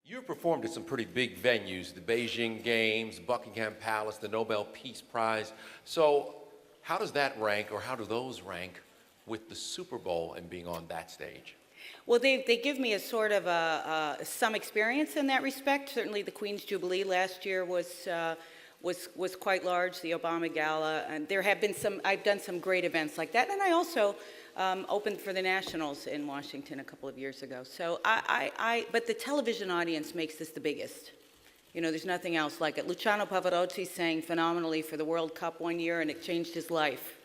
You performed at some pretty big venues, the Beijing Games, Buckingham Palace, the Nobel Peace Prize. So how does that rank, or how do those rank with the Super Bowl and being on that stage? Well, they give me a sort of some experience in that respect. Certainly, the Queen's Jubilee last year was quite large. The Obama Gala, and there have been some. I've done some great events like that, and I also opened for the Nationals in Washington a couple of years ago. So but the television audience makes this the biggest. You know, there's nothing else like it. Luciano Pavarotti sang phenomenally for the World Cup one year, and it changed his life,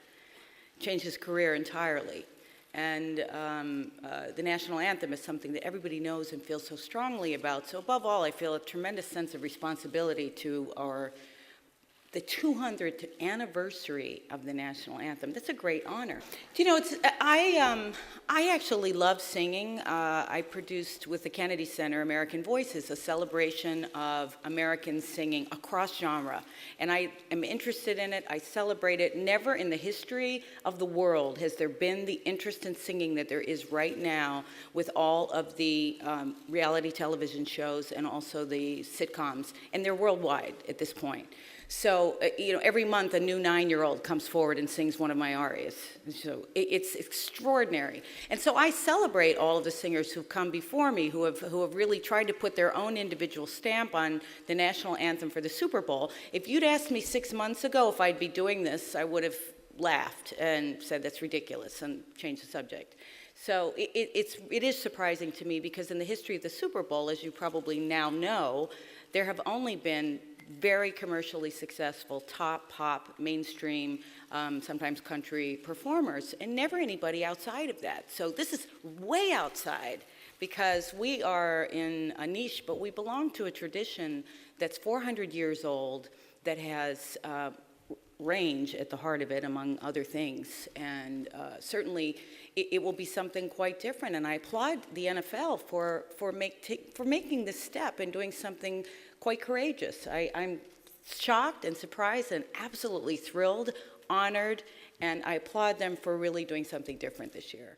changed his career entirely. And the National Anthem is something that everybody knows and feels so strongly about. So above all, I feel a tremendous sense of responsibility to the 200th anniversary of the National Anthem. That's a great honor. Do you know, I actually love singing. I produced with the Kennedy Center American Voices, a celebration of American singing across genre. And I am interested in it. I celebrate it. Never in the history of the world has there been the interest in singing that there is right now with all of the reality television shows and also the sitcoms. And they're worldwide at this point. So, you know, every month a new 9-year-old comes forward and sings one of my arias. So it's extraordinary. And so I celebrate all of the singers who've come before me, who have really tried to put their own individual stamp on the National Anthem for the Super Bowl. If you'd asked me 6 months ago if I'd be doing this, I would have laughed and said that's ridiculous and changed the subject. So it is surprising to me, because in the history of the Super Bowl, as you probably now know, there have only been very commercially successful, top pop, mainstream, sometimes country performers, and never anybody outside of that. So this is way outside, because we are in a niche, but we belong to a tradition that's 400 years old, that has range at the heart of it, among other things. And certainly it will be something quite different. And I applaud the NFL for making this step and doing something quite courageous. I'm shocked and surprised and absolutely thrilled, honored, and I applaud them for really doing something different this year.